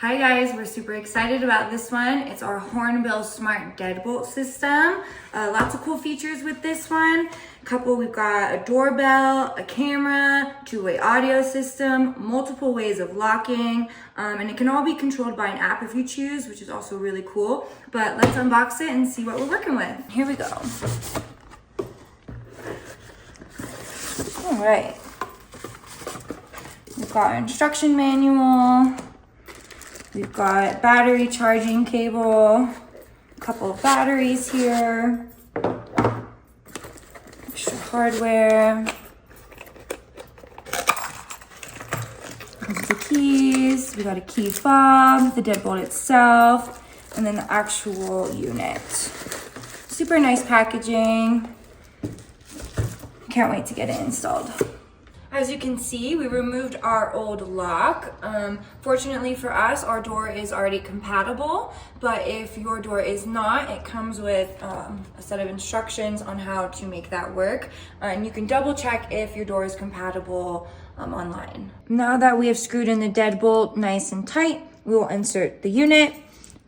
Hi guys, we're super excited about this one. It's our Hornbill Smart Deadbolt system. Lots of cool features with this one. We've got a doorbell, a camera, two-way audio system, multiple ways of locking, and it can all be controlled by an app if you choose, which is also really cool. But let's unbox it and see what we're working with. Here we go. All right. We've got an instruction manual. We've got battery charging cable, a couple of batteries here, extra hardware, the keys, we got a key fob, the deadbolt itself, and then the actual unit. Super nice packaging. Can't wait to get it installed. As you can see, we removed our old lock. Fortunately for us, our door is already compatible, but if your door is not, it comes with a set of instructions on how to make that work. And you can double check if your door is compatible online. Now that we have screwed in the deadbolt nice and tight, we will insert the unit.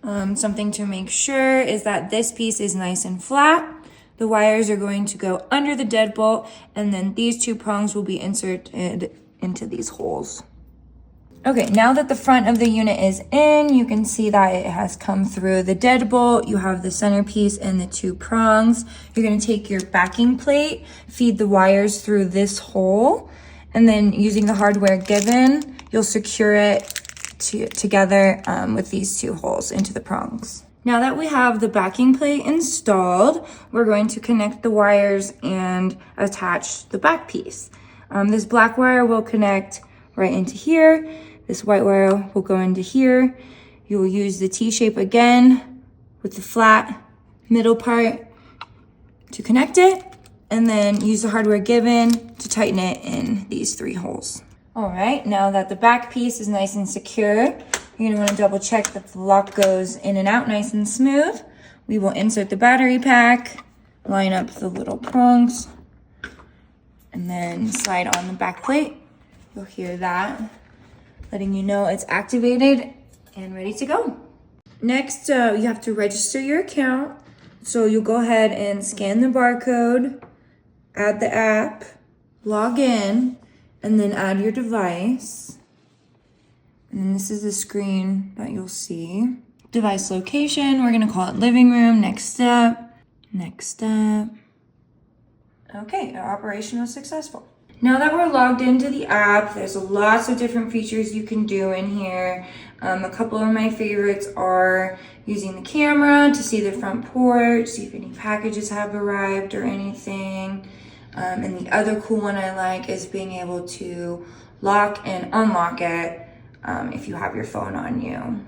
Something to make sure is that this piece is nice and flat. The wires are going to go under the deadbolt, and then these two prongs will be inserted into these holes. Okay, now that the front of the unit is in, you can see that it has come through the deadbolt. You have the centerpiece and the two prongs. You're going to take your backing plate, feed the wires through this hole, and then using the hardware given, you'll secure it together with these two holes into the prongs. Now that we have the backing plate installed, we're going to connect the wires and attach the back piece. This black wire will connect right into here. This white wire will go into here. You will use the T-shape again with the flat middle part to connect it, and then use the hardware given to tighten it in these three holes. All right, now that the back piece is nice and secure, you're gonna wanna double check that the lock goes in and out nice and smooth. We will insert the battery pack, line up the little prongs, and then slide on the back plate. You'll hear that, letting you know it's activated and ready to go. Next, you have to register your account. So you'll go ahead and scan the barcode, add the app, log in, and then add your device. And this is the screen that you'll see. Device location, we're gonna call it living room. Next step, next step. Okay, our operation was successful. Now that we're logged into the app, there's lots of different features you can do in here. A couple of my favorites are using the camera to see the front porch, see if any packages have arrived or anything. And the other cool one I like is being able to lock and unlock it if you have your phone on you.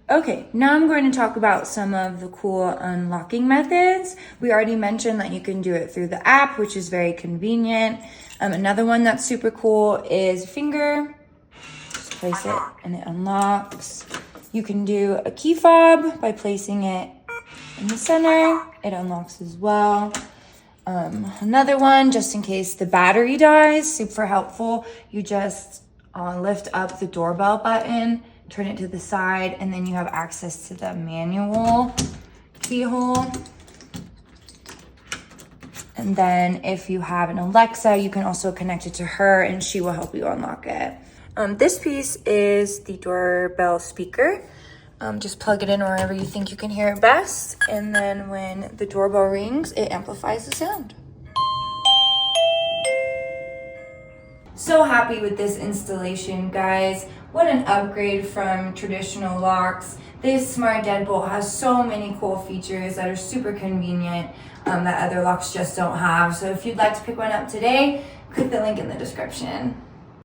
Okay, now I'm going to talk about some of the cool unlocking methods. We already mentioned that you can do it through the app, which is very convenient. Another one that's super cool is finger. Just place it and it unlocks. You can do a key fob by placing it in the center. It unlocks as well. Another one, just in case the battery dies, super helpful. You just lift up the doorbell button, turn it to the side, and then you have access to the manual keyhole. And then if you have an Alexa, you can also connect it to her and she will help you unlock it. This piece is the doorbell speaker. Just plug it in wherever you think you can hear it best. And then when the doorbell rings, it amplifies the sound. So happy with this installation, guys. What an upgrade from traditional locks. This smart deadbolt has so many cool features that are super convenient that other locks just don't have. So if you'd like to pick one up today, click the link in the description.